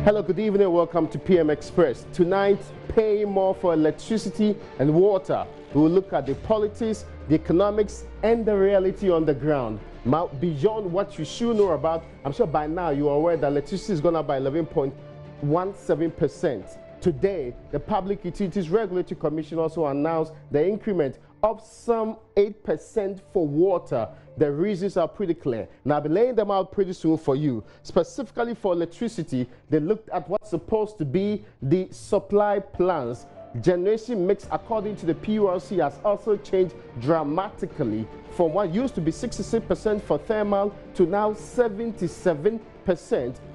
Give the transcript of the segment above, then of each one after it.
Hello, good evening, welcome to PM Express. Tonight, paying more for electricity and water. We will look at the politics, the economics, and the reality on the ground. Now, beyond what you should know about, I'm sure by now you are aware that electricity is going up by 11.17%. Today, the Public Utilities Regulatory Commission also announced the increment of some 8% for water. The reasons are pretty clear. Now, I'll be laying them out pretty soon for you. Specifically for electricity, they looked at what's supposed to be the supply plans. Generation mix, according to the PURC, has also changed dramatically from what used to be 66% for thermal to now 77%,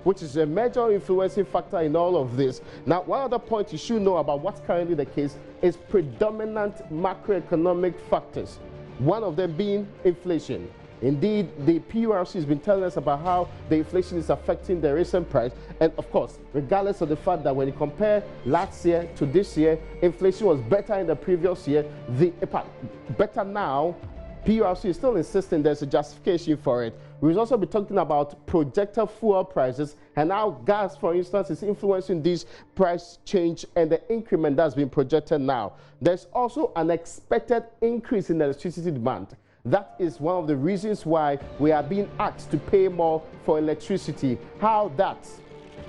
which is a major influencing factor in all of this. Now, one other point you should know about what's currently the case is predominant macroeconomic factors, one of them being inflation. Indeed, the PURC has been telling us about how the inflation is affecting the recent price. And of course, regardless of the fact that when you compare last year to this year, inflation was better in the previous year, better now, PURC is still insisting there's a justification for it. We'll also be talking about projected fuel prices and how gas, for instance, is influencing this price change and the increment that's been projected now. There's also an expected increase in electricity demand. That is one of the reasons why we are being asked to pay more for electricity. How that's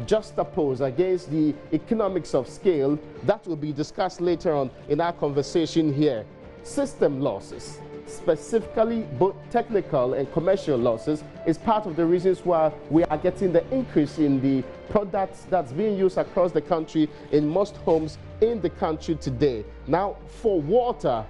juxtaposed against the economics of scale, that will be discussed later on in our conversation here. System losses, specifically both technical and commercial losses, is part of the reasons why we are getting the increase in the products that's being used across the country in most homes in the country today. Now, for water,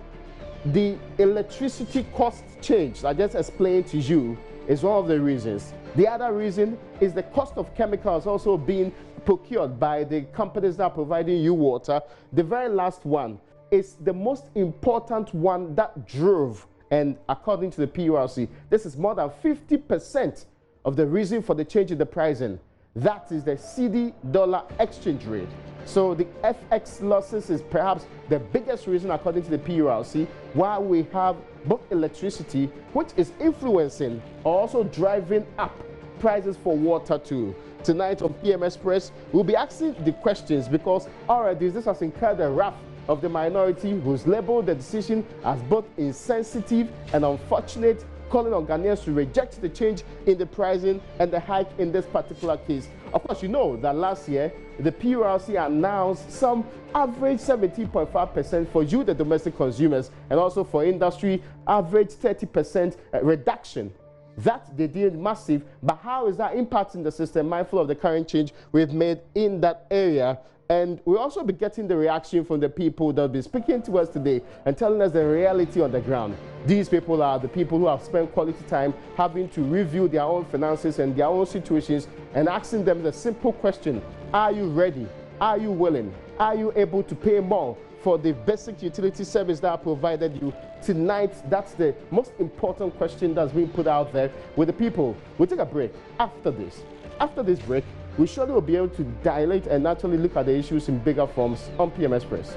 the electricity cost change I just explained to you is one of the reasons. The other reason is the cost of chemicals also being procured by the companies that are providing you water. The very last one is the most important one that drove, and according to the PURC, this is more than 50% of the reason for the change in the pricing. That is the CD dollar exchange rate. So the FX losses is perhaps the biggest reason, according to the PURC, why we have both electricity, which is influencing or also driving up prices for water too. Tonight on PM Express, we'll be asking the questions because already this has incurred the wrath of the minority, who's labeled the decision as both insensitive and unfortunate, calling on Ghanaians to reject the change in the pricing and the hike in this particular case. Of course, you know that last year, the PURC announced some average 17.5% for you, the domestic consumers, and also for industry, average 30% reduction. That they did massive, but how is that impacting the system, mindful of the current change we've made in that area? And we'll also be getting the reaction from the people that will be speaking to us today and telling us the reality on the ground. These people are the people who have spent quality time having to review their own finances and their own situations and asking them the simple question: are you ready? Are you willing? Are you able to pay more for the basic utility service that I provided you? Tonight, that's the most important question that's being put out there with the people. We'll take a break after this. After this break, we surely will be able to dilate and naturally look at the issues in bigger forms on PM Express.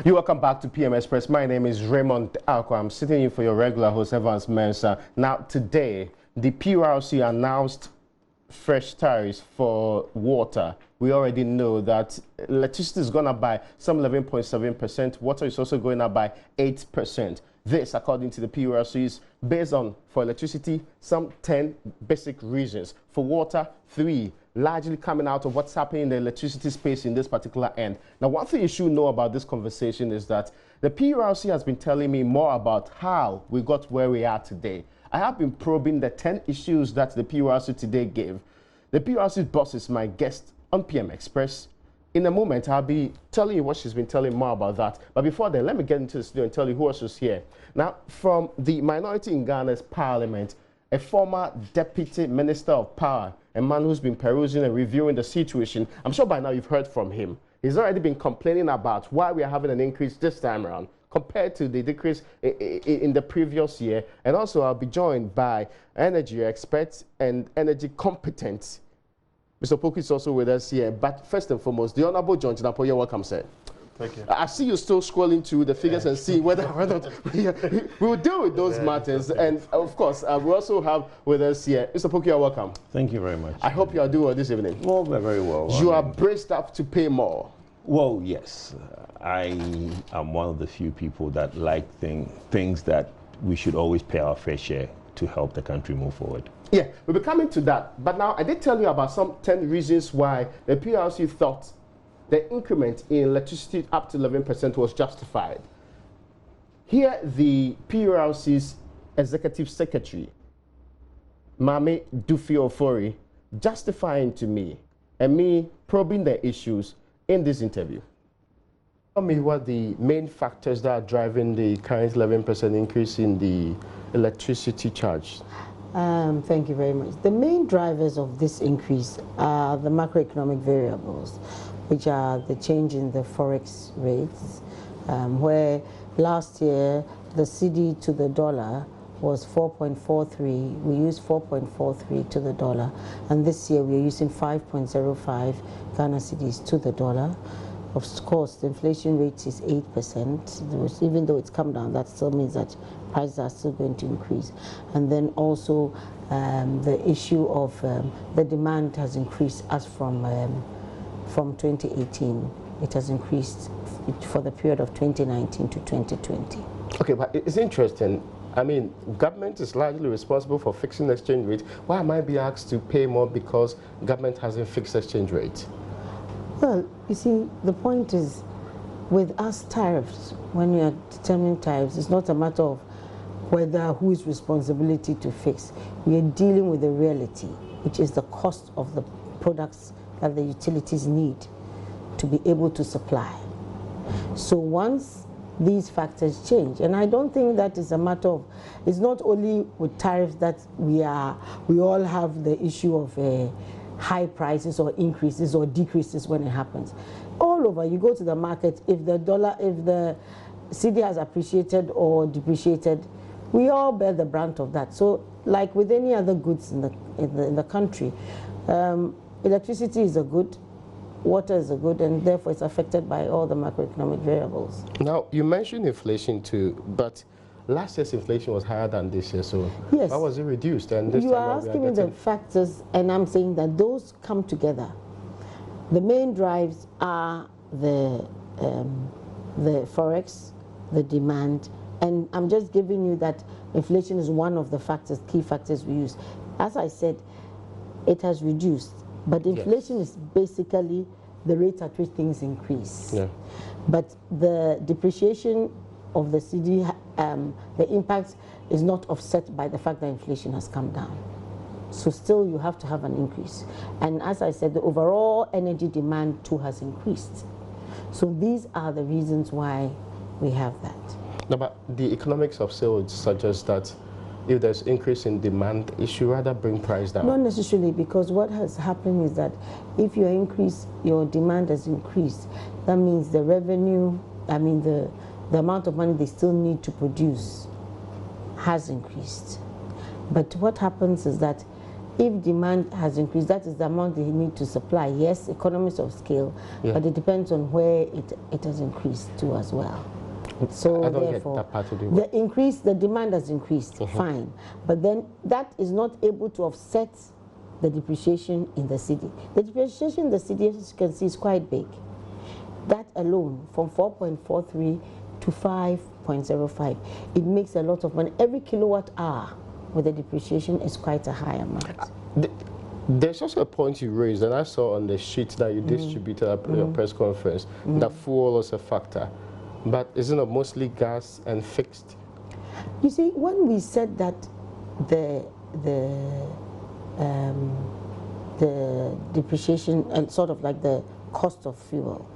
You're welcome back to PM Express. My name is Raymond Alko. I'm sitting in for your regular host, Evans Mensah. Now, today, the PURC announced fresh tariffs for water. We already know that electricity is going up by some 11.7%. Water is also going up by 8%. This, according to the PURC, is based on, for electricity, some 10 basic reasons. For water, 3. Largely coming out of what's happening in the electricity space in this particular end. Now, one thing you should know about this conversation is that the PURC has been telling me more about how we got where we are today. I have been probing the 10 issues that the PURC today gave. The PURC boss is my guest on PM Express. In a moment, I'll be telling you what she's been telling more about that. But before then, let me get into the studio and tell you who else is here. Now, from the minority in Ghana's parliament, a former deputy minister of power, a man who's been perusing and reviewing the situation. I'm sure by now you've heard from him. He's already been complaining about why we are having an increase this time around compared to the decrease in the previous year. And also, I'll be joined by energy experts and energy competence. Mr. Poku is also with us here. But first and foremost, the Honorable John Chinapo, you're welcome, sir. Thank you. I see you still scrolling through the figures and see whether or not we will deal with those matters. And of course, we also have with us here, Mr. Poku, you're welcome. Thank you very much. I hope you are doing well this evening. Well, very well. You are braced up to pay more. Well, yes. I am one of the few people that like things that we should always pay our fair share to help the country move forward. Yeah, we'll be coming to that. But now, I did tell you about some 10 reasons why the PRC thought the increment in electricity up to 11% was justified. Here, the PURC's executive secretary, Mame Dufi Ofori, justifying to me and me probing the issues in this interview. Tell me what the main factors that are driving the current 11% increase in the electricity charge. Thank you very much. The main drivers of this increase are the macroeconomic variables, which are the change in the forex rates, where last year the cedi to the dollar was 4.43. We used 4.43 to the dollar, and this year we are using 5.05 Ghana cedis to the dollar. Of course, the inflation rate is 8%. Even though it's come down, that still means that prices are still going to increase. And then also the issue of the demand has increased as from 2018. It has increased for the period of 2019 to 2020. Okay, but it's interesting. I mean, government is largely responsible for fixing exchange rate. Why am I being asked to pay more because government hasn't fixed exchange rate? Well, you see, the point is, with us tariffs, when you are determining tariffs, it's not a matter of whether who is responsibility to fix. We are dealing with the reality, which is the cost of the products that the utilities need to be able to supply. So once these factors change, and I don't think that is a matter of, it's not only with tariffs that we all have the issue of high prices or increases or decreases when it happens. All over, you go to the market, if the cedi has appreciated or depreciated, we all bear the brunt of that. So, like with any other goods in the country, electricity is a good, water is a good, and therefore it's affected by all the macroeconomic variables. Now, you mentioned inflation too, but last year's inflation was higher than this year, so yes. Why was it reduced? And this You time are asking me the factors, and I'm saying that those come together. The main drives are the forex, the demand, and I'm just giving you that inflation is one of the factors, key factors we use. As I said, it has reduced, but inflation is basically the rate at which things increase. Yeah. But the depreciation of the cedi, the impact is not offset by the fact that inflation has come down. So still you have to have an increase. And as I said, the overall energy demand too has increased. So these are the reasons why we have that. No, but the economics of sales suggests that if there's increase in demand, it should rather bring price down. Not necessarily, because what has happened is that if your demand has increased, that means the revenue, the amount of money they still need to produce has increased. But what happens is that if demand has increased, that is the amount they need to supply. Yes, economies of scale, but it depends on where it has increased to as well. So I don't therefore, get that part of the demand has increased, fine. But then that is not able to offset the depreciation in the cedi. The depreciation in the cedi, as you can see, is quite big. That alone, from 4.43 to 5.05, it makes a lot of money. Every kilowatt hour with the depreciation is quite a high amount. There's also a point you raised, and I saw on the sheet that you distributed at your press conference, that fuel was a factor. But isn't it mostly gas and fixed? You see, when we said that the depreciation and sort of like the cost of fuel.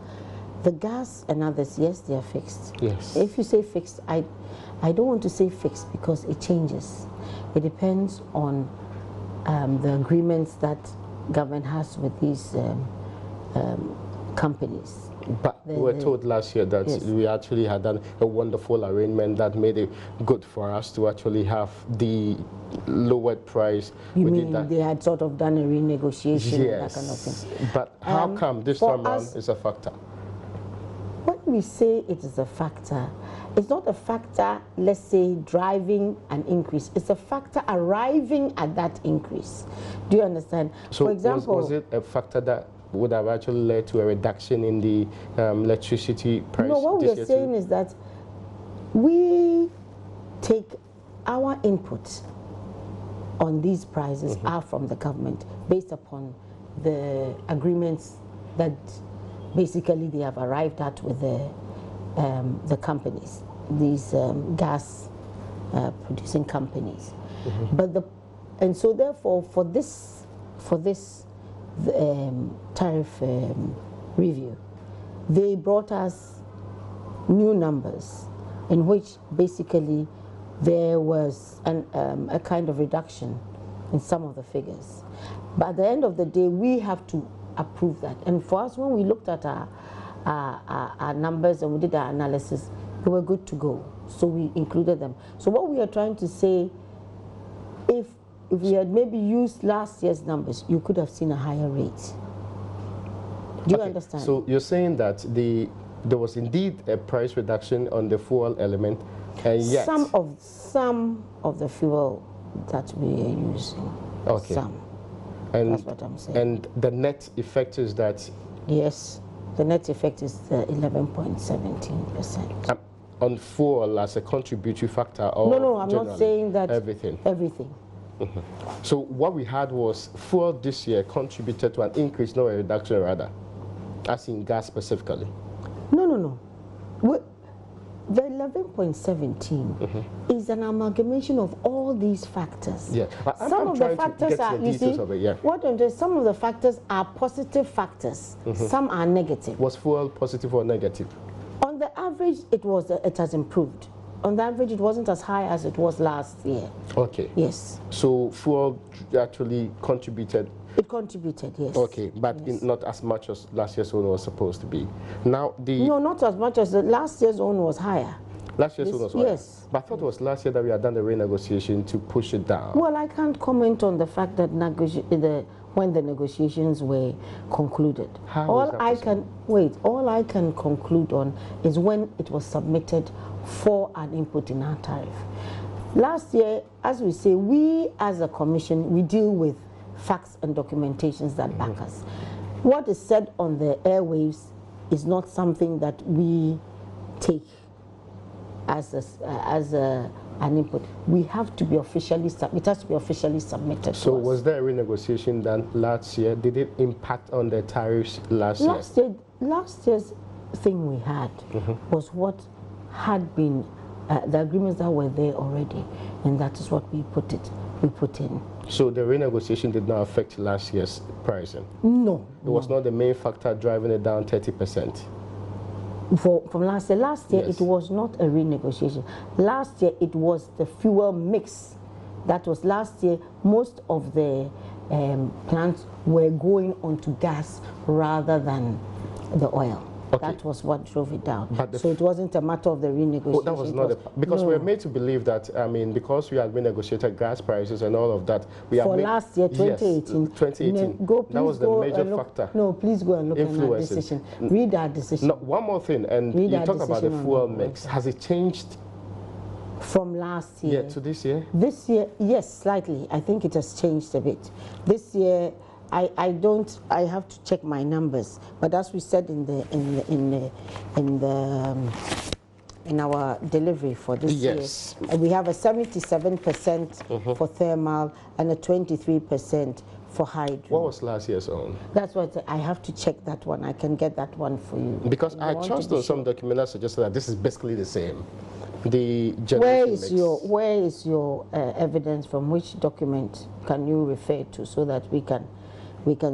The gas and others, yes, they are fixed. Yes. If you say fixed, I don't want to say fixed because it changes. It depends on the agreements that government has with these companies. But we were told last year that yes. we actually had done a wonderful arrangement that made it good for us to actually have the lowered price. You mean they had sort of done a renegotiation, yes. that kind of thing? But how come this time around is a factor? When we say it is a factor, it's not a factor, let's say, driving an increase. It's a factor arriving at that increase. Do you understand? So for example, was it a factor that would have actually led to a reduction in the electricity price? No, what we are saying is that we take our input on these prices are from the government based upon the agreements that basically they have arrived at with the companies, these gas producing companies. But and so therefore for this tariff review, they brought us new numbers in which basically there was a kind of reduction in some of the figures. But at the end of the day, we have to approve that. And for us, when we looked at our numbers and we did our analysis, they were good to go. So we included them. So what we are trying to say, if we had maybe used last year's numbers, you could have seen a higher rate. Do you understand? So you're saying that there was indeed a price reduction on the fuel element, and yet some of the fuel that we are using. Okay. Some. And that's what I'm saying. And the net effect is that? Yes, the net effect is 11.17%. On fuel as a contributory factor, or no, I'm not saying that. Everything. Everything. So what we had was fuel this year contributed to an increase, not a reduction rather, as in gas specifically. No. The 11.17 is an amalgamation of all these factors. Yeah, some of the factors are, you see, some of the factors are positive factors. Some are negative. Was fuel positive or negative? On the average, it has improved. On the average, it wasn't as high as it was last year. Okay. Yes. So fuel actually contributed. It contributed, yes. Okay, but yes. Not as much as last year's own was supposed to be. Now no, not as much as last year's own was higher. Last year's own was higher. Yes. But I thought it was last year that we had done the renegotiation to push it down. Well, I can't comment on the fact that when the negotiations were concluded. All I can conclude on is when it was submitted for an input in our tariff. Last year, as we say, we as a commission, we deal with facts and documentations that back us. What is said on the airwaves is not something that we take as an input. We have to be officially it has to be officially submitted. So was there a renegotiation done last year? Did it impact on the tariffs last year? Last year's thing we had was what had been the agreements that were there already, and that is what we put in. So the renegotiation did not affect last year's pricing? No. It was not the main factor driving it down 30%? From last year. Last year, yes. It was not a renegotiation. Last year, it was the fuel mix. That was last year. Most of the plants were going onto gas rather than the oil. Okay. That was what drove it down. So it wasn't a matter of the renegotiation. Oh, that was not because we were made to believe that, because we had renegotiated gas prices and all of that. Last year, 2018. Yes, 2018. That was the major factor. No, please go and look at our decision. Read our decision. No, one more thing, and you talk about the fuel mix. Has it changed? From last year? Yeah, to this year? This year, yes, slightly. I think it has changed a bit. This year, I have to check my numbers, but as we said in our delivery for this year, we have a 77% for thermal and a 23% for hydro. What was last year's own? That's what I have to check that one. I can get that one for you. Because I trust on some document that suggested that this is basically the same. the generation mix. Where is your evidence? From which document can you refer to so that we can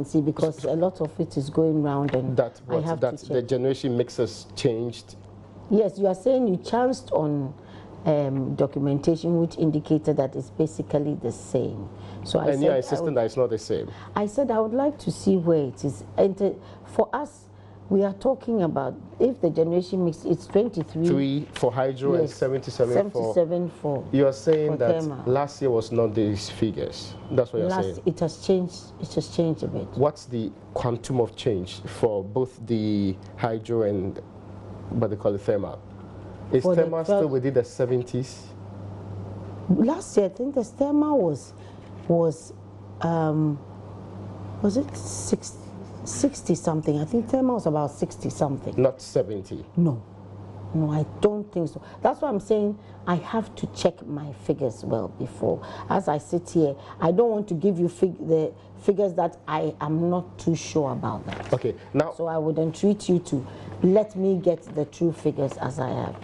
see, because a lot of it is going round and that I have that to the generation mix has changed. Yes, you are saying you chanced on documentation which indicated that it's basically the same. So I and you're insisting that it's not the same. I said I would like to see where it is. And for us, we are talking about if the generation mix, it's 23 for hydro, yes, and 77 for. You are saying for that thermal. last year was not these figures. That's what you're saying. It has changed. It has changed a bit. What's the quantum of change for both the hydro and what they call it thermal? Is For thermal still within the 70s? Last year, I think the thermal was it 60 something? I think thermal was about 60 something. Not 70. No, I don't think so. That's why I'm saying I have to check my figures well before. As I sit here, I don't want to give you the figures that I am not too sure about that. Okay, now. So I would entreat you to let me get the true figures as I have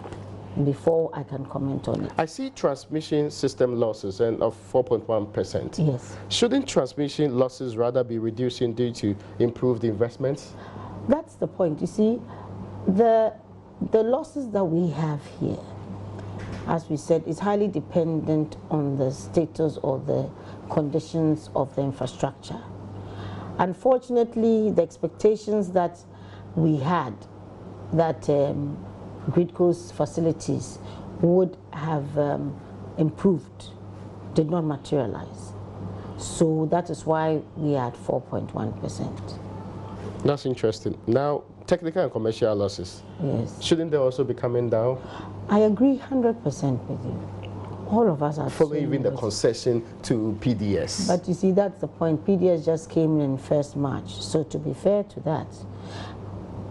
before I can comment on it. I see transmission system losses and of 4.1%. Yes. Shouldn't transmission losses rather be reducing due to improved investments? That's the point. You see, the losses that we have here, as we said, is highly dependent on the status or the conditions of the infrastructure. Unfortunately, the expectations that we had that Gridco's facilities would have improved did not materialize. So that is why we are at 4.1%. That's interesting. Now, technical and commercial losses. Yes. Shouldn't they also be coming down? I agree 100% with you. All of us are following even the concession to PDS. But you see, that's the point. PDS just came in 1st March. So to be fair to that,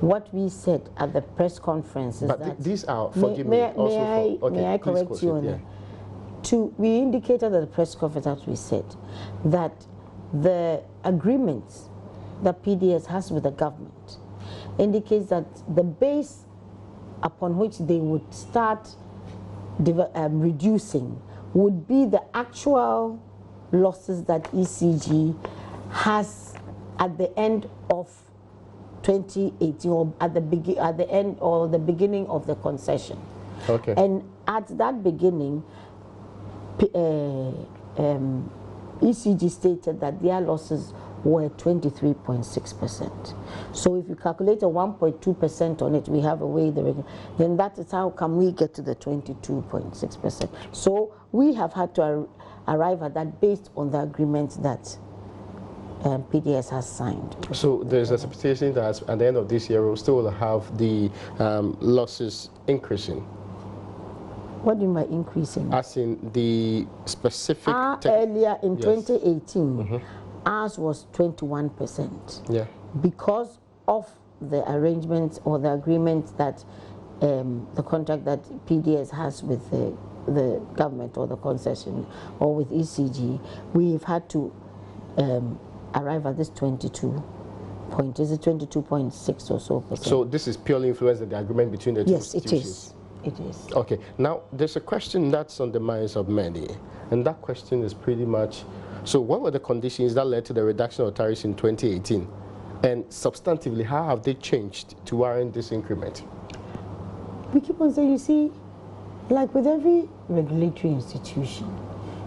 what we said at the press conference is that these are, forgive me, may I correct you on that? We indicated at the press conference, as we said, that the agreements that PDS has with the government indicates that the base upon which they would start reducing would be the actual losses that ECG has at the end of 2018 or at the end or the beginning of the concession. Okay. And at that beginning, ECG stated that their losses were 23.6%. So if you calculate a 1.2% on it, we have a way then that is how come we get to the 22.6%. So we have had to arrive at that based on the agreement that PDS has signed. So there's a expectation that at the end of this year we'll still have the losses increasing. What do you mean by increasing? As in the specific... earlier in 2018, ours was 21%. Yeah. Because of the arrangements or the agreements that the contract that PDS has with the government or the concession or with ECG, we've had to arrive at this 22.6 or so percent. So this is purely influenced by the agreement between the two institutions? Yes, it is. Okay, now there's a question that's on the minds of many, and that question is pretty much, so what were the conditions that led to the reduction of tariffs in 2018? And substantively, how have they changed to warrant this increment? We keep on saying, you see, like with every regulatory institution,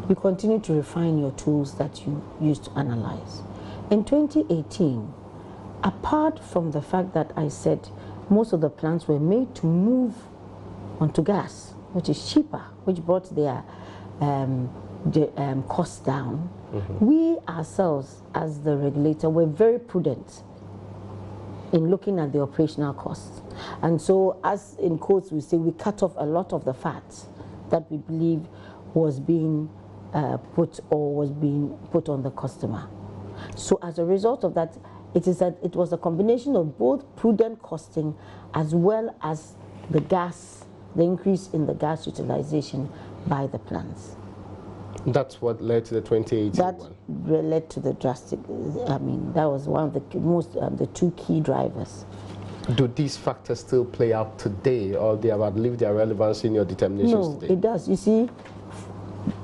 you continue to refine your tools that you use to analyze. In 2018, apart from the fact that I said most of the plants were made to move onto gas, which is cheaper, which brought their costs down, we ourselves, as the regulator, were very prudent in looking at the operational costs. And so, as in quotes we say, we cut off a lot of the fat that we believe was being put on the customer. So as a result of that, it was a combination of both prudent costing as well as the increase in the gas utilization by the plants. That's what led to the 2018 that one? Led to the drastic, that was one of the two key drivers. Do these factors still play out today, or they have outlived their relevance in your determinations No, today? it does. You see,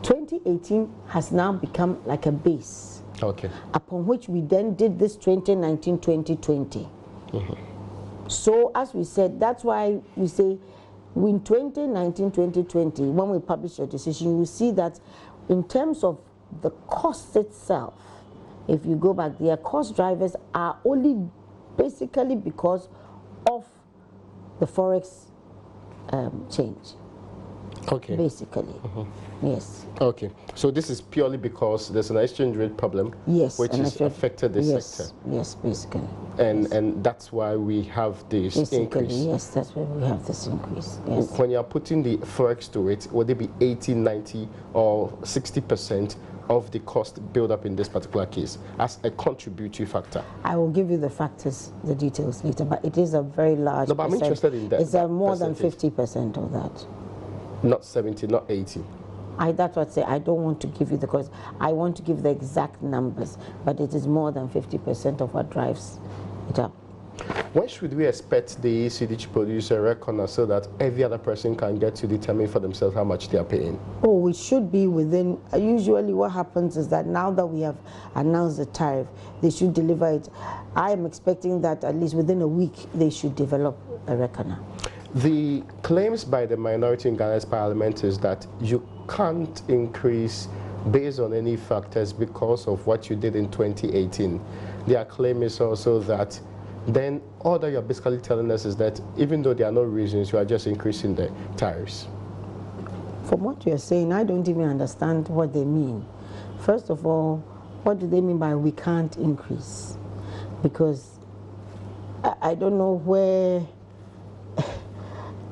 2018 has now become like a base, Okay. upon which we then did this 2019-2020. So as we said, that's why we say in 2019-2020, when we publish a decision, you see that in terms of the cost itself, if you go back, their cost drivers are only basically because of the forex change. Okay. Basically, yes. Okay. So this is purely because there's an exchange rate problem, Yes, which and has affected the sector. Yes, basically. And that's why we have this Basically, increase. yes, that's why we have this increase. Yes. When you're putting the forex to it, would it be 80, 90, or 60% of the cost build up in this particular case as a contributory factor? I will give you the factors, the details later, but it is a very large No, but I'm interested in that. It's more than percentage. 50% of that. Not 70, not 80. That's what I say. I don't want to give you the cost. I want to give the exact numbers, but it is more than 50% of what drives it up. When should we expect the ECD to produce a reckoner so that every other person can get to determine for themselves how much they are paying? Oh, we should be within, usually what happens is that now that we have announced the tariff, they should deliver it. I am expecting that at least within a week, they should develop a reckoner. The claims by the minority in Ghana's parliament is that you can't increase based on any factors because of what you did in 2018. Their claim is also that then all that you're basically telling us is that even though there are no reasons, you are just increasing the tariffs. From what you're saying, I don't even understand what they mean. First of all, what do they mean by we can't increase? Because I don't know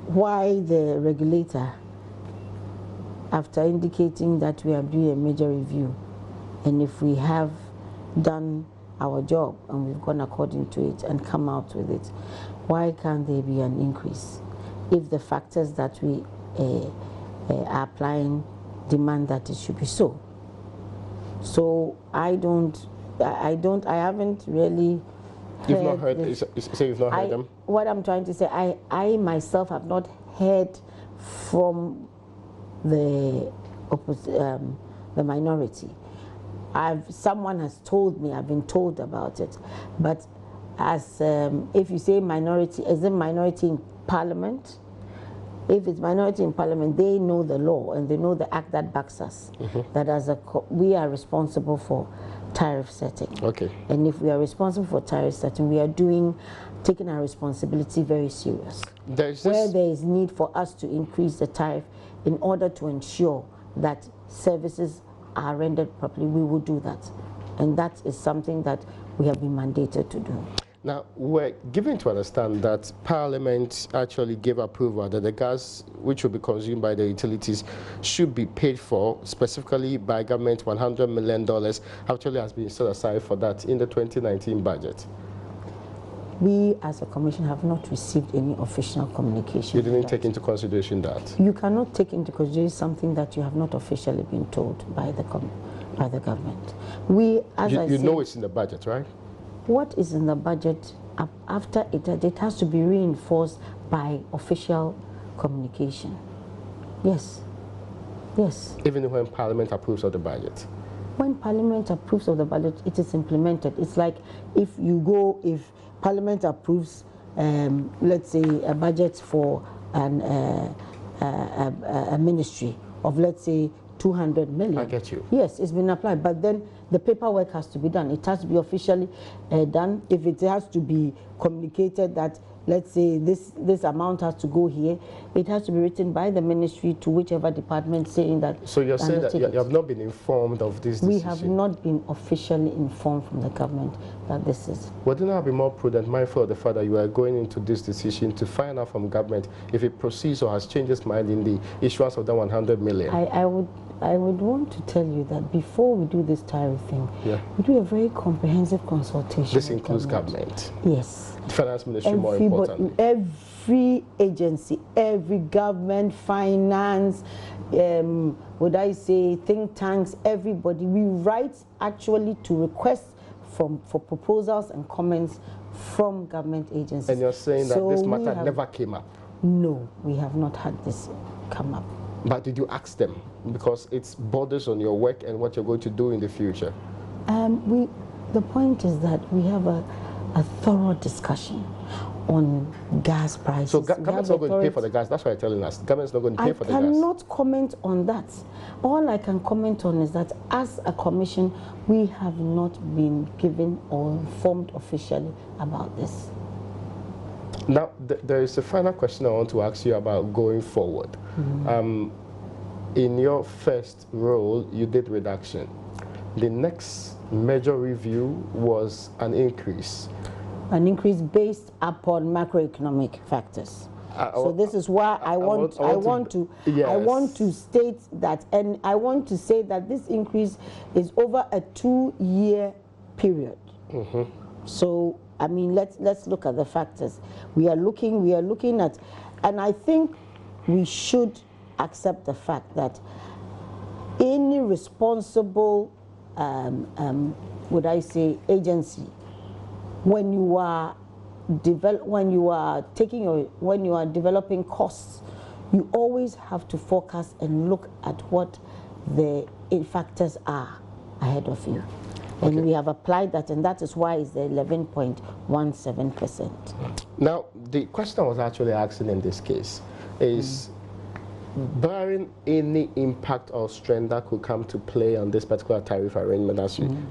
why the regulator, after indicating that we are doing a major review, and if we have done our job and we've gone according to it and come out with it, why can't there be an increase if the factors that we are applying demand that it should be so? So I haven't really heard. You've not heard, say you've not heard them? What I'm trying to say, I myself have not heard from the minority. Someone has told me, I've been told about it, but as if you say minority, is it minority in parliament? If it's minority in parliament, they know the law and they know the act that backs us. That as we are responsible for tariff setting. Okay. And if we are responsible for tariff setting, we are taking our responsibility very serious. Where there is need for us to increase the tariff in order to ensure that services are rendered properly, we will do that. And that is something that we have been mandated to do. Now, we're given to understand that Parliament actually gave approval that the gas which will be consumed by the utilities should be paid for, specifically by government. $100 million actually has been set aside for that in the 2019 budget. We, as a commission, have not received any official communication. You didn't take into consideration that? You cannot take into consideration something that you have not officially been told by the government. We, as I said, know it's in the budget, right? What is in the budget, after it has to be reinforced by official communication. Yes. Yes. Even when Parliament approves of the budget? When Parliament approves of the budget, it is implemented. It's like if Parliament approves, let's say, a budget for a ministry of, let's say, 200 million. I get you. Yes, it's been applied, but then the paperwork has to be done. It has to be officially done. If it has to be communicated that, let's say, this amount has to go here, it has to be written by the ministry to whichever department saying that. So you're saying that you have not been informed of this decision? We have not been officially informed from the government that this is. Wouldn't I be more prudent, mindful of the fact that you are going into this decision to find out from government if it proceeds or has changed its mind in the issuance of that 100 million? I would want to tell you that before we do this tariff thing, we do a very comprehensive consultation. This includes government? Yes. The finance ministry, more importantly. Every agency, every government, finance, would I say think tanks, everybody. We write actually to request for proposals and comments from government agencies. And you're saying that this matter never came up? No, we have not had this come up. But did you ask them? Because it borders on your work and what you're going to do in the future. The point is that we have a thorough discussion on gas prices. So government's not going to pay for the gas. That's why you're telling us. Government's not going to pay for the gas. I cannot comment on that. All I can comment on is that as a commission, we have not been given or informed officially about this. Now, there is a final question I want to ask you about going forward. In your first role, you did reduction. The next major review was an increase. An increase based upon macroeconomic factors. So this is why I want to state that, and I want to say that this increase is over a 2-year period. So I mean, let's look at the factors. We are looking at, and I think we should accept the fact that any responsible, would I say, agency, when you are developing costs, you always have to focus and look at what the factors are ahead of you. And we have applied that, and that is why it's the 11.17%. Now, the question I was actually asking in this case is, barring any impact or strength that could come to play on this particular tariff arrangement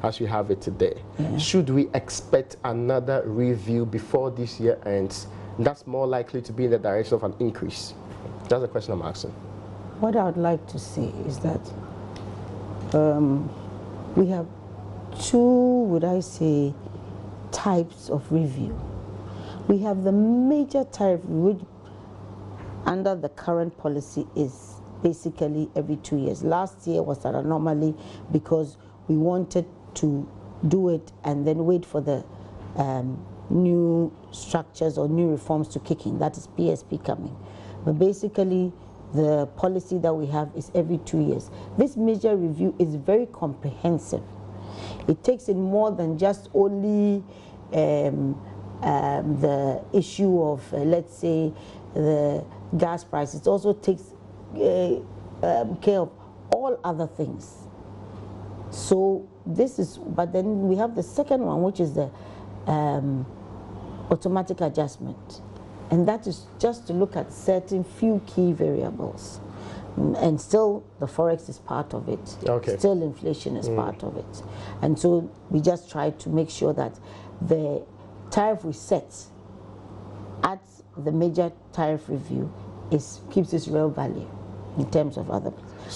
as you have it today, should we expect another review before this year ends? That's more likely to be in the direction of an increase. That's the question I'm asking. What I would like to say is that we have two, would I say, types of review. We have the major tariff, which under the current policy is basically every 2 years. Last year was an anomaly because we wanted to do it and then wait for the new structures or new reforms to kick in. That is PSP coming. But basically, the policy that we have is every 2 years. This major review is very comprehensive. It takes in more than just only the issue of, let's say, the gas price. It also takes care of all other things. So this is, but then we have the second one, which is the automatic adjustment. And that is just to look at certain few key variables. And still, the forex is part of it. Still, inflation is part of it. And so we just try to make sure that the tariff we set at the major tariff review keeps its real value in terms of other.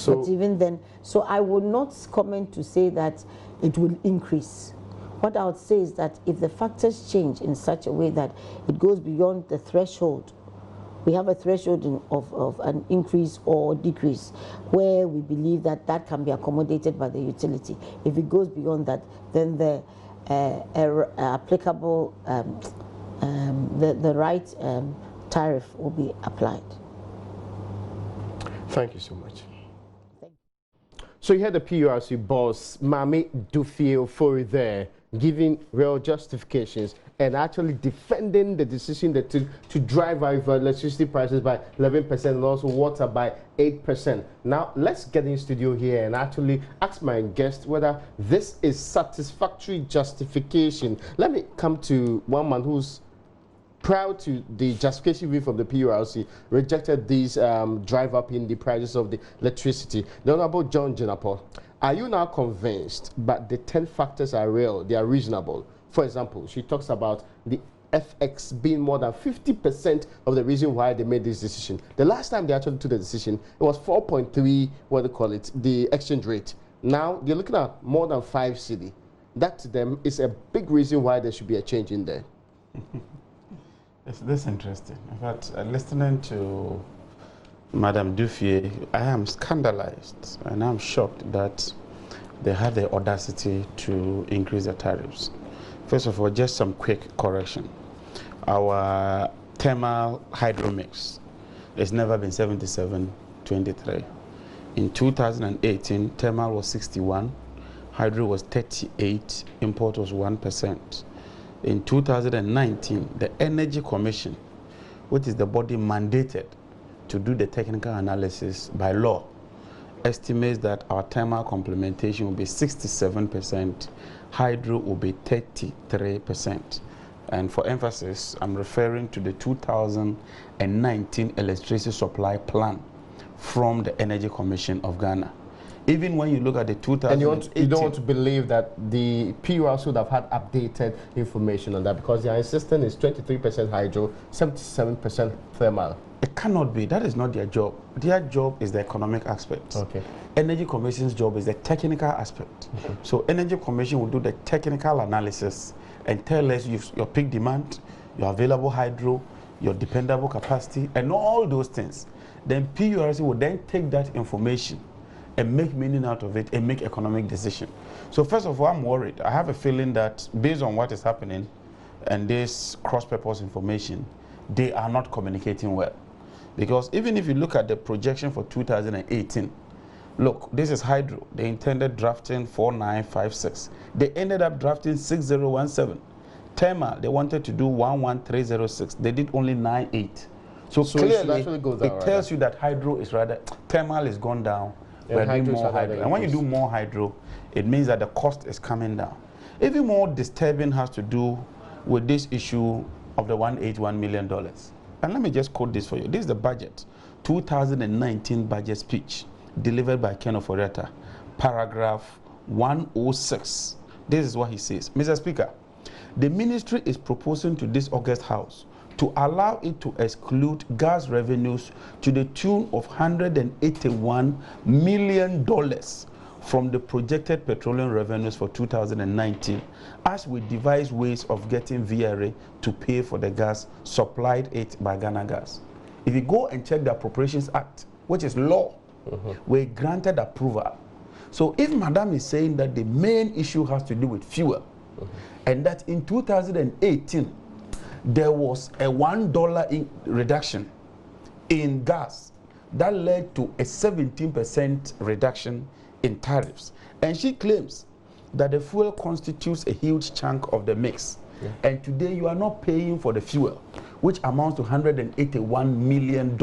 But even then, so I would not comment to say that it will increase. What I would say is that if the factors change in such a way that it goes beyond the threshold, we have a threshold of an increase or decrease where we believe that that can be accommodated by the utility. If it goes beyond that, then the applicable, the right tariff will be applied. Thank you so much. So you had the PURC boss, Mame Dufie there, giving real justifications and actually defending the decision that to drive over electricity prices by 11% and also water by 8%. Now, let's get in studio here and actually ask my guest whether this is satisfactory justification. Let me come to one man who's proud to the justification view from the PURC, rejected these drive up in the prices of the electricity. The Honorable John Jenapo, are you now convinced that the 10 factors are real, they are reasonable? For example, she talks about the FX being more than 50% of the reason why they made this decision. The last time they actually took the decision, it was 4.3, what do they call it, the exchange rate. Now, they're looking at more than 5 cedi. That to them is a big reason why there should be a change in there. This is interesting. In fact, listening to Madam Dufie, I am scandalized and I'm shocked that they had the audacity to increase the tariffs. First of all, just some quick correction. Our thermal hydro mix has never been 77-23. In 2018, thermal was 61, hydro was 38, import was 1%. In 2019, the Energy Commission, which is the body mandated to do the technical analysis by law, estimates that our thermal complementation will be 67%, hydro will be 33%. And for emphasis, I'm referring to the 2019 electricity supply plan from the Energy Commission of Ghana. Even when you look at the 2018... And you don't want to believe that the PURs would have had updated information on that, because they are insisting it's 23% hydro, 77% thermal. It cannot be. That is not their job. Their job is the economic aspect. Okay. Energy Commission's job is the technical aspect. So Energy Commission will do the technical analysis and tell us your peak demand, your available hydro, your dependable capacity, and all those things. Then PURC will then take that information and make meaning out of it and make economic decision. So first of all, I'm worried. I have a feeling that based on what is happening and this cross-purpose information, they are not communicating well. Because even if you look at the projection for 2018, look, this is hydro. They intended drafting 4956. They ended up drafting 6017. Thermal, they wanted to do 11306. They did only 98. So clearly, it tells you that hydro is rather, thermal is gone down. We're doing more hydro. And when you do more hydro, it means that the cost is coming down. Even more disturbing has to do with this issue of the $181 million. And let me just quote this for you. This is the budget, 2019 budget speech delivered by Ken Oforiatta, paragraph 106. This is what he says. Mr. Speaker, the ministry is proposing to this August House to allow it to exclude gas revenues to the tune of $181 million from the projected petroleum revenues for 2019, as we devise ways of getting VRA to pay for the gas supplied it by Ghana Gas. If you go and check the Appropriations Act, which is law, we granted approval. So if Madam is saying that the main issue has to do with fuel, and that in 2018, there was a $1 reduction in gas that led to a 17% reduction in tariffs. And she claims that the fuel constitutes a huge chunk of the mix. And today you are not paying for the fuel, which amounts to $181 million,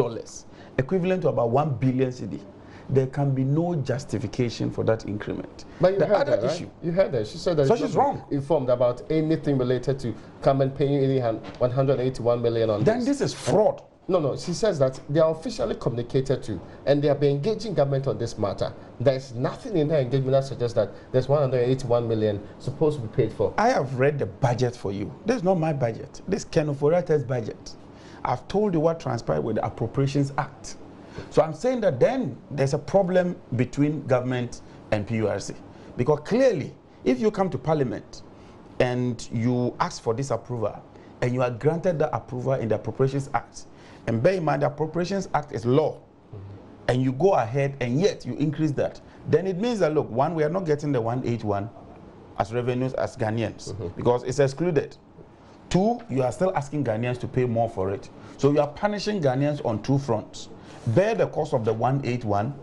equivalent to about 1 billion cedi. There can be no justification for that increment. But you heard that, right? You heard that. She said that she's wrong. Informed about anything related to come and paying any 181 million on then this is fraud. No, she says that they are officially communicated to, and they have been engaging government on this matter. There's nothing in their engagement that suggests that there's 181 million supposed to be paid for. I have read the budget for you. This is not my budget. This is Ken Oforiatta's budget. I've told you what transpired with the Appropriations Act. So I'm saying that then there's a problem between government and PURC. Because clearly, if you come to Parliament and you ask for this approval, and you are granted the approval in the Appropriations Act, and bear in mind the Appropriations Act is law, and you go ahead and yet you increase that, then it means that, look, one, we are not getting the 181 as revenues as Ghanaians, because it's excluded. Two, you are still asking Ghanaians to pay more for it. So you are punishing Ghanaians on two fronts. Bear the cost of the 181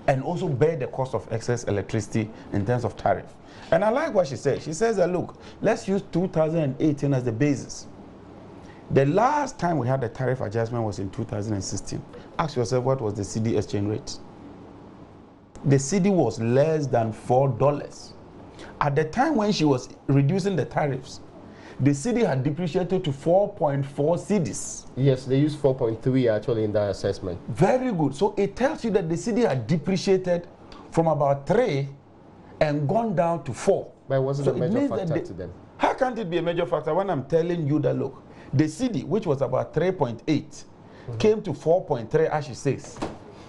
and also bear the cost of excess electricity in terms of tariff. And I like what she said. She says that, look, let's use 2018 as the basis. The last time we had a tariff adjustment was in 2016. Ask yourself, what was the cedi exchange rate? The cedi was less than $4. At the time when she was reducing the tariffs, the cedi had depreciated to 4.4 cedis. Yes, they used 4.3 actually in that assessment. Very good. So it tells you that the cedi had depreciated from about 3 and gone down to 4. But it wasn't a major factor to them. How can't it be a major factor when I'm telling you that, look, the cedi, which was about 3.8, came to 4.3, as she says.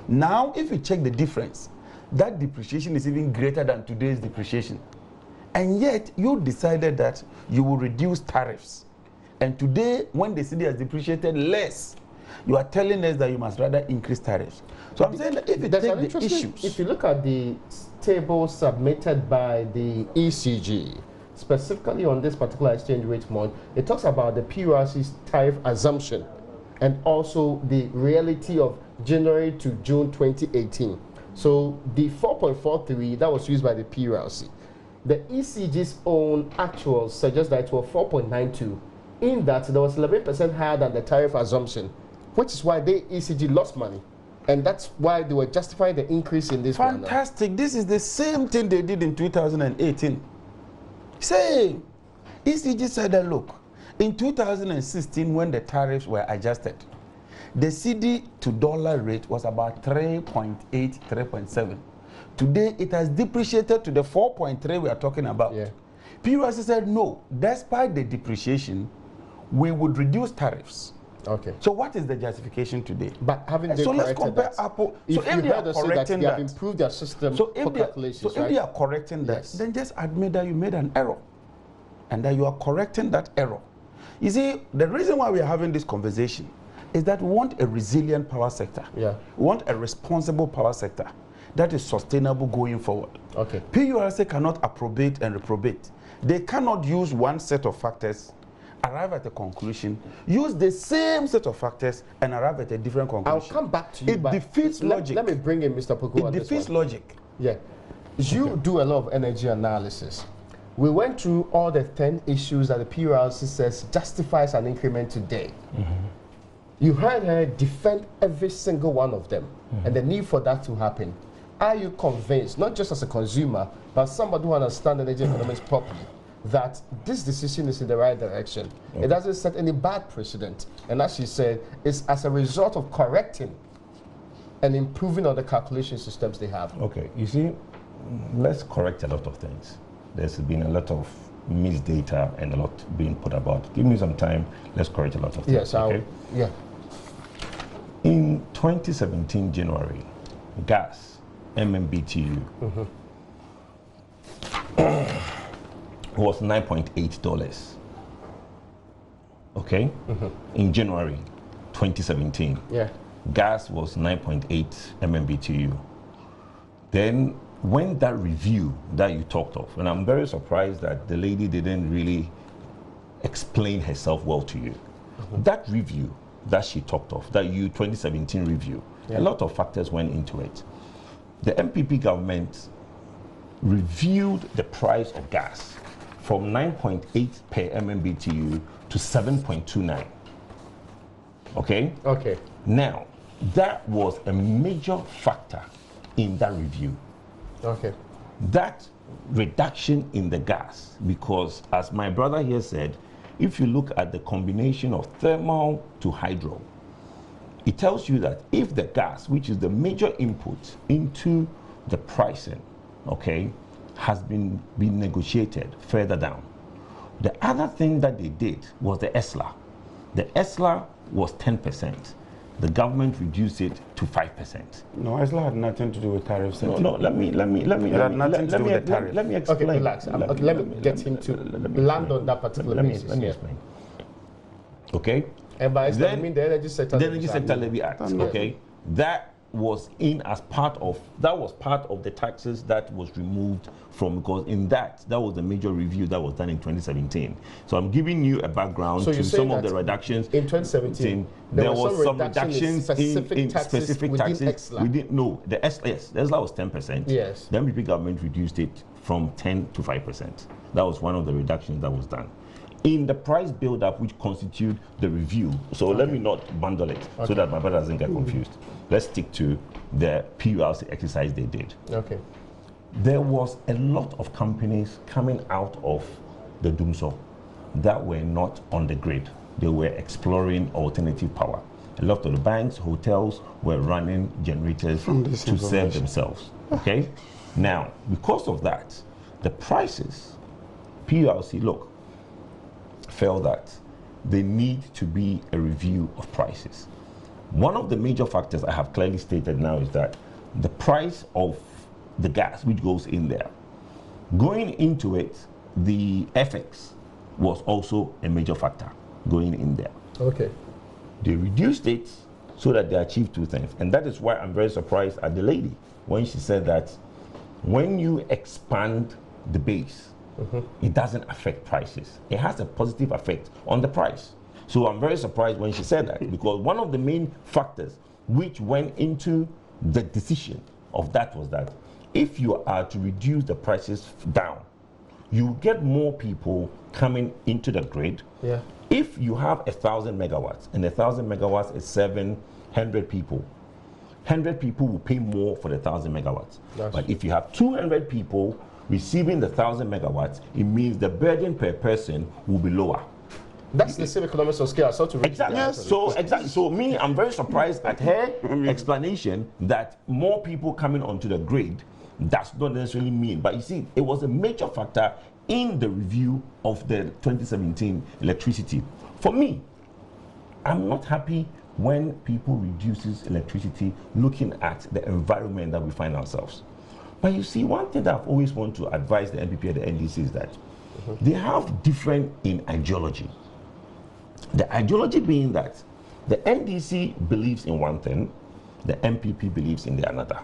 Now, if you check the difference, that depreciation is even greater than today's depreciation. And yet, you decided that you will reduce tariffs. And today, when the cedi has depreciated less, you are telling us that you must rather increase tariffs. So I'm saying that if you take the issues... If you look at the table submitted by the ECG, specifically on this particular exchange rate month, it talks about the PURC's tariff assumption and also the reality of January to June 2018. So the 4.43 that was used by the PURC, the ECG's own actuals suggest that it was 4.92, in that there was 11% higher than the tariff assumption, which is why the ECG lost money. And that's why they were justifying the increase in this. Fantastic. This is the same thing they did in 2018. Same. ECG said that, look, in 2016, when the tariffs were adjusted, the CD to dollar rate was about 3.8, 3.7. Today, it has depreciated to the 4.3 we are talking about. Yeah. PURC said, no, despite the depreciation, we would reduce tariffs. Okay. So what is the justification today? But having they so let's compare that, Apple. If so if you they heard are us say that correcting they have that, improved their system so for calculations, if they are correcting that, yes, then just admit that you made an error, and that you are correcting that error. You see, the reason why we are having this conversation is that we want a resilient power sector. Yeah. We want a responsible power sector that is sustainable going forward. Okay. PURC cannot approbate and reprobate. They cannot use one set of factors, arrive at a conclusion, use the same set of factors, and arrive at a different conclusion. I'll come back to you. It defeats logic. Let me bring in Mr. Poku on It this defeats one. logic. Yeah. You do a lot of energy analysis. We went through all the 10 issues that the PURC says justifies an increment today. You heard her defend every single one of them and the need for that to happen. Are you convinced, not just as a consumer, but somebody who understands energy economics properly, that this decision is in the right direction? It doesn't set any bad precedent. And as she said, it's as a result of correcting and improving on the calculation systems they have. Okay, you see, let's correct a lot of things. There's been a lot of missed data and a lot being put about. Give me some time, let's correct a lot of things. Yes, okay? Yeah. In 2017 January, gas, MMBTU, was $9.8. Okay? In January 2017, Yeah. gas was 9.8 MMBTU. Then when that review that you talked of, and I'm very surprised that the lady didn't really explain herself well to you. That review that she talked of, that 2017 review, a lot of factors went into it. The MPP government reviewed the price of gas from 9.8 per MMBTU to 7.29. Okay? Okay. Now, that was a major factor in that review. Okay. That reduction in the gas, because as my brother here said, if you look at the combination of thermal to hydro, it tells you that if the gas, which is the major input into the pricing, okay, has been negotiated further down. The other thing that they did was the ESLA. The ESLA was 10%. The government reduced it to 5%. No, ESLA had nothing to do with tariffs. No, let me explain. Okay, relax. Let me get him to land on that particular basis. Let me explain. Okay? And by ESLA, I mean the Energy Sector The Energy Sector Levy Act, okay? That was in as part of, that was part of the taxes that was removed from, because in that was the major review that was done in 2017. So I'm giving you a background to some of the reductions. In 2017, there was some reductions in specific taxes. within No, the ESLA was 10%. Yes. The MPP government reduced it from 10 to 5%. That was one of the reductions that was done. In the price build-up, which constitute the review, so let me not bundle it so that my brother doesn't get confused. Let's stick to the PURC exercise they did. Okay. There was a lot of companies coming out of the DUMSO that were not on the grid. They were exploring alternative power. A lot of the banks, hotels were running generators to serve themselves. Okay? Now, because of that, the prices, PURC, look, felt that there need to be a review of prices. One of the major factors I have clearly stated now is that the price of the gas, which goes in there, going into it, the FX was also a major factor going in there. Okay. They reduced it so that they achieved two things. And that is why I'm very surprised at the lady when she said that when you expand the base, it doesn't affect prices. It has a positive effect on the price. So I'm very surprised when she said that, because one of the main factors which went into the decision of that was that if you are to reduce the prices down, you get more people coming into the grid. Yeah. If you have 1,000 megawatts and 1,000 megawatts is 700 people, 100 people will pay more for the 1,000 megawatts. But if you have 200 people receiving the 1,000 megawatts, it means the burden per person will be lower. That's the same economics of scale. Exactly. Yes. So exactly. So me, I'm very surprised at her explanation that more people coming onto the grid does not necessarily mean. But you see, it was a major factor in the review of the 2017 electricity. For me, I'm not happy when people reduces electricity looking at the environment that we find ourselves. But you see, one thing that I've always wanted to advise the NPP and the NDC is that they have different in ideology. The ideology being that the NDC believes in one thing, the MPP believes in the another.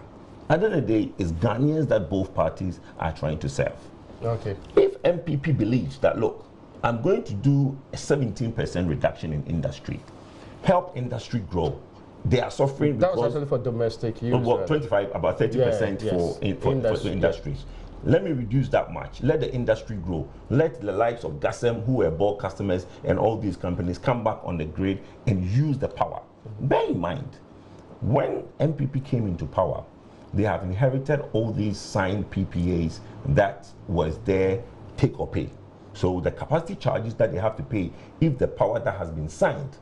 At the end of the day, it's Ghanaians that both parties are trying to serve. Okay. If MPP believes that, look, I'm going to do a 17% reduction in industry, help industry grow. They are suffering that because... was actually for domestic use. Well, 25, about 30% for industries. Yeah. Let me reduce that much. Let the industry grow. Let the likes of GASM, who were bulk customers, and all these companies come back on the grid and use the power. Bear in mind, when MPP came into power, they have inherited all these signed PPAs that was their take or pay. So the capacity charges that they have to pay if the power that has been signed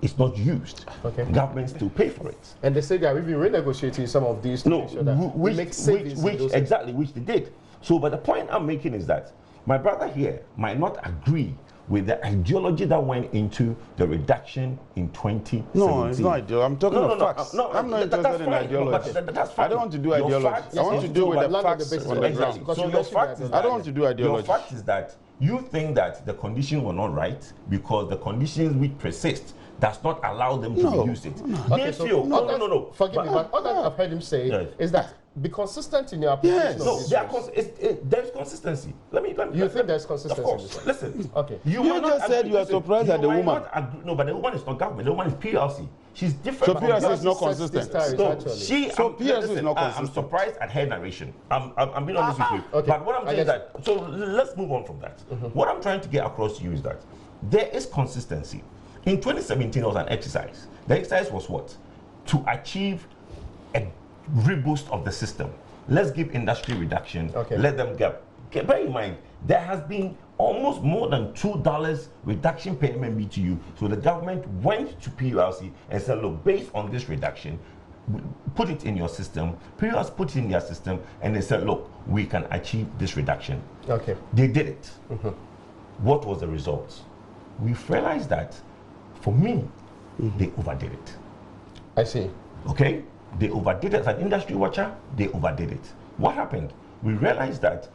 is not used, governments still pay for it. And they say they are even renegotiating some of these to make sure that which they did. So, but the point I'm making is that my brother here might not agree with the ideology that went into the reduction in 2017. No, it's not ideology. I'm talking of facts. I'm not interested in ideology. I don't want to do ideology. I want to deal with the facts on the ground. So your fact is I don't want to do ideology. Your fact is that you think that the conditions were not right because the conditions which persist does not allow them to reduce it. Okay, no. Forgive me, but all that I've heard him say is that be consistent in your application. Yes. No, there's consistency. Let me you think there's consistency? Of course. Listen. Okay. You just said you are surprised at the woman. No, but the woman is not government. The woman is PLC. She's different. So PLC is not consistent. PLC is not consistent. I'm surprised at her narration. I'm being honest with you. Okay. But what I'm saying is that, so let's move on from that. What I'm trying to get across to you is that there is consistency. In 2017, there was an exercise. The exercise was what? To achieve a reboost of the system. Let's give industry reduction. Let them get. Bear in mind, there has been almost more than $2 reduction per MMBTU. So the government went to PULC and said, look, based on this reduction, put it in your system. PULC put it in their system, and they said, look, we can achieve this reduction. Okay. They did it. What was the result? We've realized that, for me, they overdid it. I see. Okay? They overdid it. As an industry watcher, they overdid it. What happened? We realized that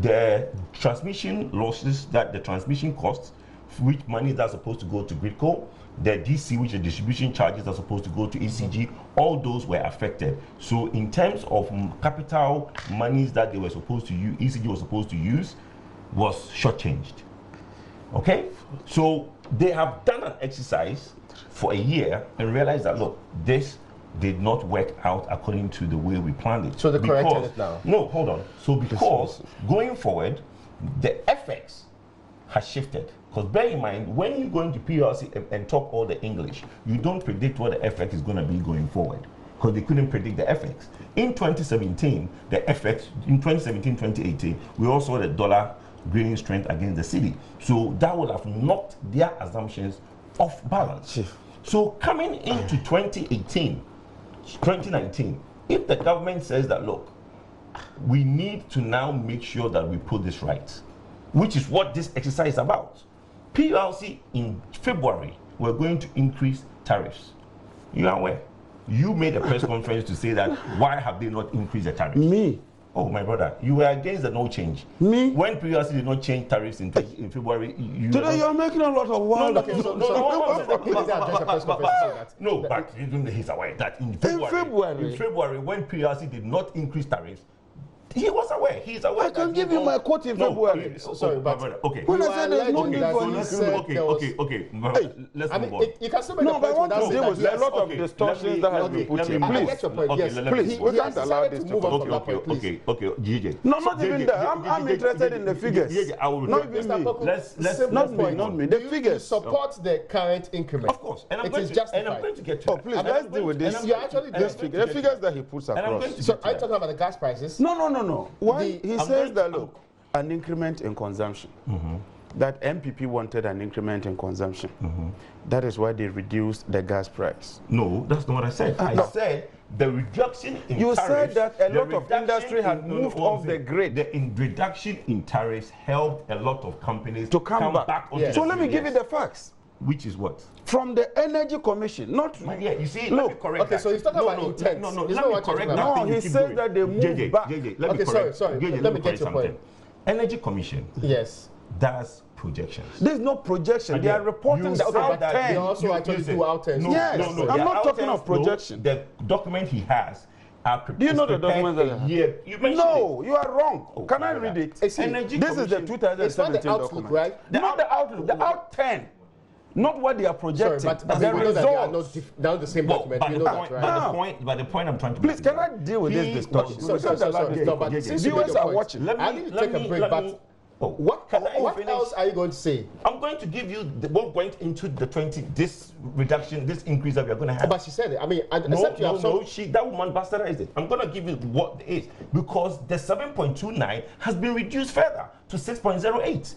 the transmission losses, that the transmission costs, which money that's supposed to go to Gridco, the DC, which the distribution charges are supposed to go to ECG, all those were affected. So in terms of capital monies that they were supposed to use, ECG was supposed to use, was shortchanged. Okay? So they have done an exercise for a year and realized that, look, this did not work out according to the way we planned it. So they corrected it now? No, hold on. So because going forward, the FX has shifted. Because bear in mind, when you go into PLC and talk all the English, you don't predict what the FX is going to be going forward. Because they couldn't predict the FX. In 2017, the FX, in 2017, 2018, we also saw the dollar gaining strength against the cedi. So that would have knocked their assumptions off balance. So coming into 2018, 2019, if the government says that, look, we need to now make sure that we put this right, which is what this exercise is about. PLC in February, we're going to increase tariffs. You are aware? You made a press conference to say that, why have they not increased the tariffs? Me? Oh, my brother, you were against the no change. Me? When PLC did not change tariffs in February, Today you're making a lot of wild. No, but he's aware that in February, when PLC did not increase tariffs, He was aware. He's aware. I can give you my quote in February. Sorry, but okay. When I said there's no need for an increment. Okay. Let's move on. You can still make No, a but I point want to without deal with saying a lot of distortions that have been put in. I Please. get your point. Okay, Yes, please. We can't allow this to move on from that point, please. Okay, GJ. No, not even that. I'm interested in the figures. Not even me. Not me. The figures. Support the current increment. Of course. And I'm it is justified. going to get to Oh, please, let's deal with this. You're actually The figures that he puts across. So are you talking about the gas prices? No. Why he says that, look, an increment in consumption. That MPP wanted an increment in consumption. That is why they reduced the gas price. No, that's not what I said. I said the reduction in you tariffs. said that a lot of industry had moved off the grid. The reduction in tariffs helped a lot of companies to come back. onto So let me give you the facts. Which is what? From the Energy Commission, not... Yeah, you see, look, let me correct okay, that. so he's talking about intent. No, It's let not me what you're correct talking that. about. No, he said that they moved back. JJ, let me Okay, correct. sorry. JJ, Let me get your point. Energy Commission Yes. does projections. There's no projection. They are reporting the but out they 10. also actually do out 10. Yes. No, I'm the not out talking 10s, of projection. The document he has are prepared. Do you know the documents that I have? Yeah, you mentioned No, you are wrong. Can I read it? Energy This is the Commission. 2017 It's not the outlook, document. right? Not the outlook, the out 10. Not what they are projecting. Sorry, but the we know that they are results. not the same document. But We the know point, that, right? but the point I'm trying to Please, make can is I that deal with this he- distortion? Sorry, no, but since you made Viewers your are point, watching. I need to take a break, but what else are you going to say? I'm going to give you what went into the this reduction, this increase that we are going to have. But she said it. I mean, except you have some... that woman bastardized it. I'm going to give you what it is because the 7.29 has been reduced further to 6.08.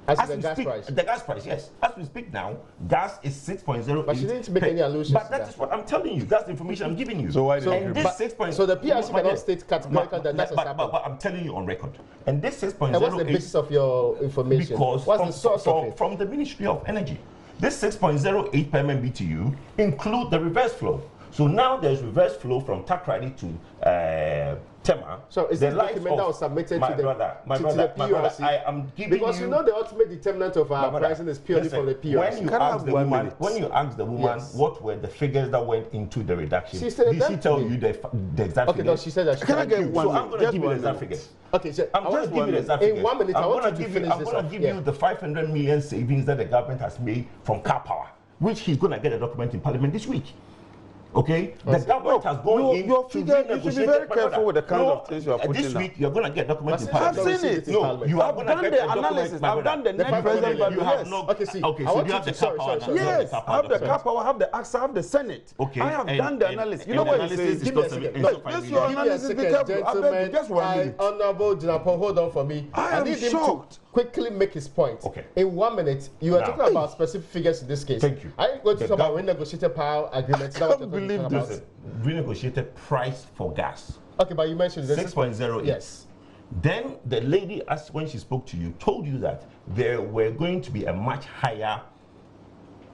As the gas price. The gas price, yes. As we speak now, gas is 6.08. But she didn't make any allusions But to that that. is what I'm telling you. That's the information I'm giving you. So why So, did this so the PRC cannot state categorically that that's but I'm telling you on record. And this 6.08... And what's the basis of your information? Because what's the source of it? From the Ministry of Energy. This 6.08 per MMBTU include the reverse flow. So now there's reverse flow from Takrady to Tema. So is the this document that was submitted my to the brother, PRC? I am giving because you know the ultimate determinant of our brother, pricing is purely listen, from the PRC. When you ask the woman Yes. what were the figures that went into the reduction, She said did she that tell to me. you the exact Okay, figures? no, she said that. She Can I said get you. one So I'm going to Just give you the 1 exact minute. figures. Okay, so I'm going to give you the exact figures. In 1 minute, I want you to finish I'm this going off. to give Yeah. you the 500 million savings that the government has made from car power, which he's going to get a document in Parliament this week. Okay, the government has gone in your to figure, you should be very renegotiate- careful with the kinds of things you are putting This down. week you're going to get documents in But I've Parliament. seen it. No, you are I've going done to get the a document, analysis. my I've done the brother. net present value. You have Yes. no. Okay, see, Okay, I so want you you have the to- car sorry, power. sorry, now. You Yes, I have the document. car power, I have the AXA, I have the Senate. Okay, I have done the analysis. You know and what it analysis says? is Give me a not second. seven- Look, it's not this five your million. Give me a analysis, be second, careful. I beg you, gentlemen. just 1 minute. Honorable Jinapo, hold on for me. I am need him shocked. to quickly make his point. Okay. In 1 minute, you are Now. talking about specific figures in this case. Thank you. Are you going to The talk about renegotiated power agreements? Is that what you're can't believe talking about? Listen, renegotiated price for gas. Okay, but you mentioned this. 6.08. Yes. Then the lady, as when she spoke to you, told you that there were going to be a much higher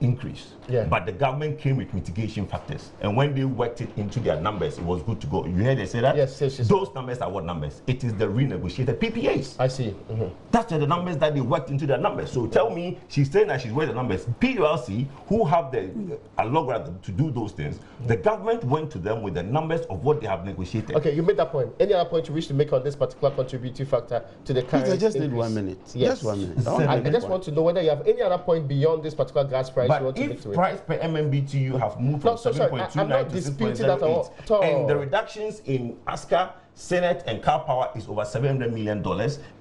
increase. Yeah. But the government came with mitigation factors. And when they worked it into their numbers, it was good to go. You heard they say that? Yes, yes, yes. Those numbers are what numbers? It is the renegotiated PPAs. I see. That's the numbers that they worked into their numbers. So tell me, she's saying that she's worth the numbers. PULC, who have the algorithm to do those things, the government went to them with the numbers of what they have negotiated. Okay, you made that point. Any other point you wish to make on this particular contributing factor to the current I just need increase? 1 minute. Yes. Just 1 minute. I just want to know whether you have any other point beyond this particular gas price you But want to make if to it. price per MMBTU have moved No, from so sorry, I'm 7.29 not to disputing that 6.08, at all. and the reductions in ASCA, Senate, and car power is over $700 million,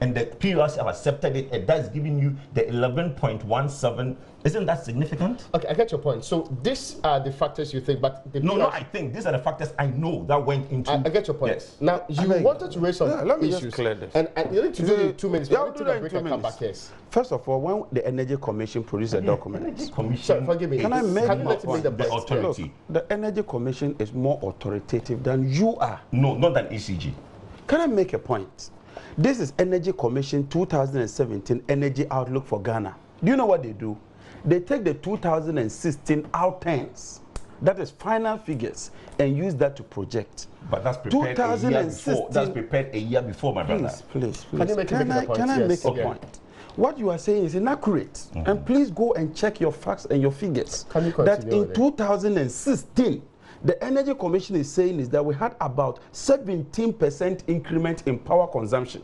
and the PULC have accepted it, and that's giving you the 11.17. Isn't that significant? Okay, I get your point. So these are the factors you think, but the No, PRC I think these are the factors I know that went into. I get your point. Yes. Now, you beg- wanted to raise some let me just issues. clear this. And you need to do it in 2 minutes. Yeah, We're I'll going do to that take a in break 2 and come minutes. back, yes. First of all, when the Energy Commission produced a document, Energy Commission, Sorry, forgive me. Can I make Can you my let me make the the point? authority. look, the Energy Commission is more authoritative than you are. No, not an ECG. Can I make a point? This is Energy Commission 2017 Energy Outlook for Ghana. Do you know what they do? They take the 2016 out-10s, that is final figures, and use that to project. But that's prepared a year before. 2016 That's prepared a year before, my brother. Please. Can you make a point? Can I Yes. make a Okay. point? What you are saying is inaccurate. And please go and check your facts and your figures. Can you that continue in with it? 2016, the Energy Commission is saying is that we had about 17% increment in power consumption.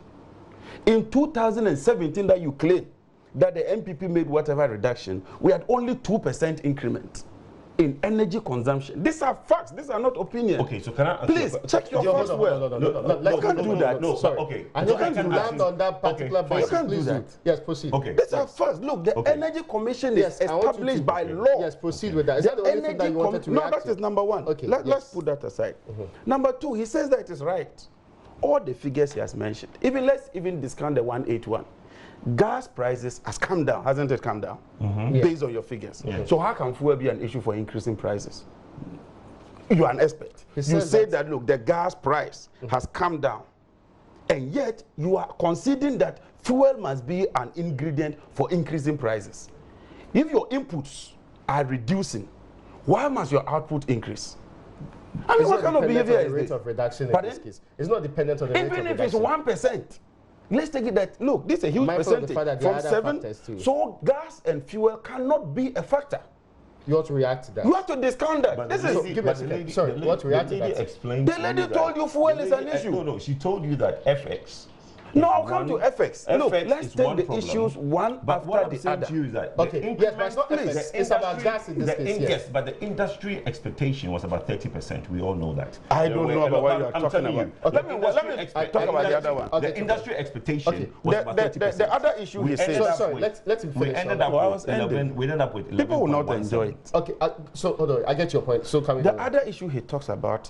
In 2017 that you claim that the MPP made whatever reduction, we had only 2% increment in energy consumption. These are facts. These are not opinions. Okay, so can I please check your facts well? You can't do that. No, sorry. Okay. I know you can land on that particular basis. You can't do that. Yes, proceed. Okay. These are facts. Look, the Energy Commission is established by law. Yes, proceed with that. Is that the only thing that you wanted to react No, that is number one. Okay. Let's put that aside. Number two, he says that it is right. All the figures he has mentioned. Let's discount the 181. Gas prices has come down, hasn't it come down? Based on your figures. So how can fuel be an issue for increasing prices? You are an expert. You say that look, the gas price has come down, and yet you are conceding that fuel must be an ingredient for increasing prices. If your inputs are reducing, why must your output increase? I mean, what kind of behavior is this? Rate of reduction in this case. It's not dependent on the rate of reduction. Even if it's 1%. Let's take it that, look, this is a huge percentage from 7. So gas and fuel cannot be a factor. You have to react to that. You have to discount that. Sorry, you have to react to that. The lady told you fuel is an issue. No, she told you that FX. No, I'll come to FX. Look, let's take the issues one after the other. To you is that okay, yes, but it's not FX. It's about gas in this case. Yes, but the industry expectation was about 30%. We all know that. I don't know about what you're talking about. Let me talk about the other one. The industry expectation was about 30%. The other issue he says. Sorry, let's finish. We ended up with 11. People will not enjoy it. Okay, so hold on, I get your point. So the other issue he talks about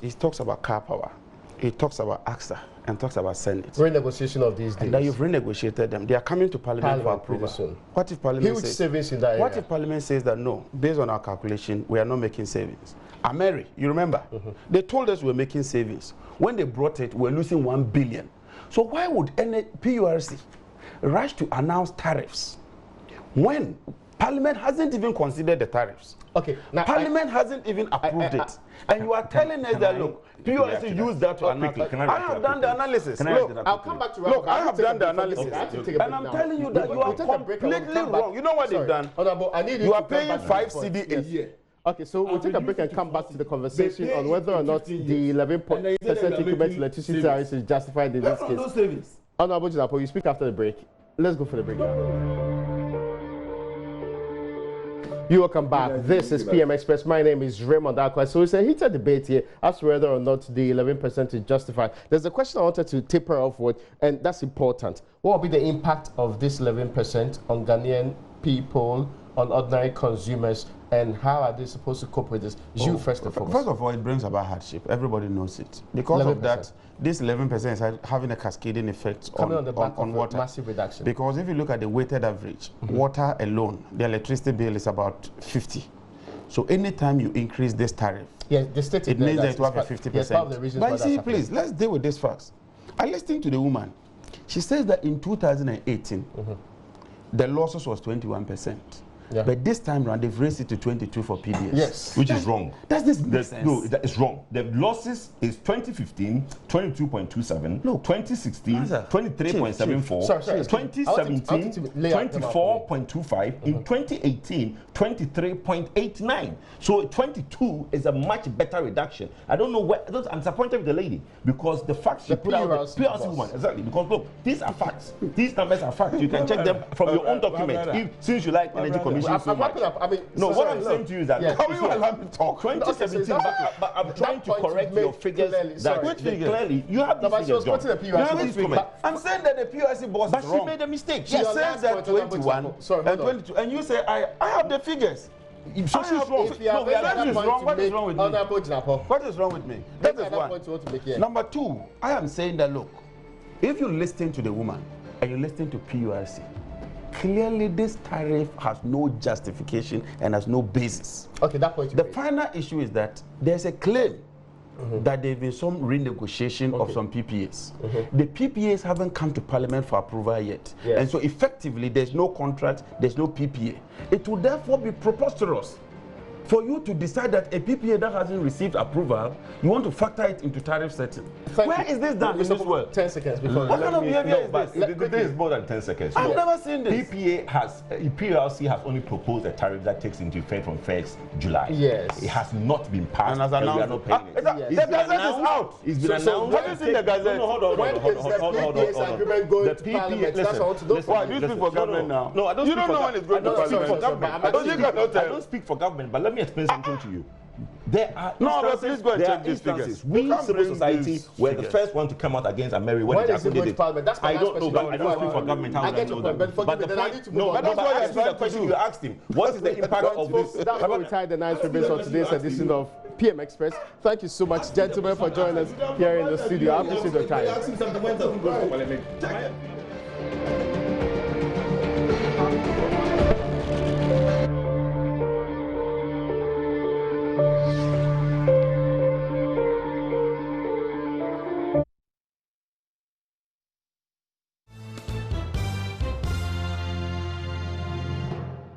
car power. He talks about AXA and talks about Senate. Renegotiation of these days. And that you've renegotiated them. They are coming to Parliament for approval. Soon. What if Parliament Huge says, savings in that area. What if Parliament says that no, based on our calculation, we are not making savings? Ameri, you remember? They told us we were making savings. When they brought it, we were losing 1 billion. So why would PURC rush to announce tariffs when Parliament hasn't even considered the tariffs? Okay, now Parliament hasn't even approved it. And you are telling us that, look, PURC use that to announce. I have done the analysis. Look, I'll come back to look, I have done the analysis. And I'm telling you that you are completely wrong. You know what they've done? You are paying 5 CD a year. Okay, so we'll take a break and come back to the conversation on whether or not the 11% increment electricity tariffs is justified in this case. Honorable Jinapo, you speak after the break. Let's go for the break now. You welcome back. This is PM Express. My name is Raymond Akwa. So it's a heated debate here as to whether or not the 11% is justified. There's a question I wanted to taper off with, and that's important. What will be the impact of this 11% on Ghanaian people, on ordinary consumers, and how are they supposed to cope with this? You first and foremost. First of all, it brings about hardship. Everybody knows it. Because 11%. Of that, this 11% is having a cascading effect on the back on water. Massive reduction. Because if you look at the weighted average, water alone, the electricity bill is about 50. So anytime you increase this tariff, it means that you have a 50%. But you see, please, let's deal with this first. I listened to the woman. She says that in 2018, the losses was 21%. Yeah. But this time around, they've raised it to 22 for PDS. Yes. Which is wrong. Does this make sense? No, that is wrong. The losses is 2015, 22.27. No. 2016, 23.74. 2017, 24.25. In 2018, 23.89. So 22 is a much better reduction. I don't know where. I'm disappointed with the lady because the facts she put out. The PRC woman, exactly. Because look, these are facts. These numbers are facts. You can check them from your own document. Since you like Energy Commission. I'm wrapping up. I mean, no, what I'm saying to you is that how you allow me to talk? 2017, but I'm trying to correct your figures. Clearly, you have these figures, John. I'm saying that the PRC boss is wrong. But she made a mistake. She says that 21 and 22, and you say I have the figures. So she's wrong. What is wrong with me? What is wrong with me? That is one. Number two, I am saying that look, if you listen to the woman and you listen to PURC, clearly this tariff has no justification and has no basis. Okay, that point. The final issue is that there's a claim that there's been some renegotiation of some PPAs. The PPAs haven't come to Parliament for approval yet. Yes. And so effectively, there's no contract, there's no PPA. It would therefore be preposterous For you to decide that a PPA that hasn't received approval, you want to factor it into tariff setting. Where is this done in this world? 10 seconds before. What kind of behavior is But this? the day is more than 10 seconds. I've never seen this. PPA has, PLC has only proposed a tariff that takes into effect from 1st July. Yes. It has not been passed, And as we are announced, not paying it. the Gazette is out. It's been announced. have you seen the Gazette? No, hold on. When is the PPA's agreement going to Parliament? That's what I want to know. Why, do you speak for government now? No, I don't You speak don't for know when it's going to I don't speak for Parliament. government. I don't think I know I tell. don't speak for government, but let me explain something to you. There are No, but instances- please go and there check are these figures. instances. You We, can't civil bring society, these were the figures. first one to come out against America when When the is it Jakun going did to Parliament? That's my I last don't know, question. but I don't speak for government. How I would get know your that? point, but forgive me, the then I point- need to move no, on. but That's but why I you're asked you trying the to question do. you asked him. What is the impact Right, of folks, this? that's where we tie the nice ribbons for today's edition of PM Express. Thank you so much, gentlemen, for joining us here in the studio. I appreciate your time. Ask him something when something goes wrong.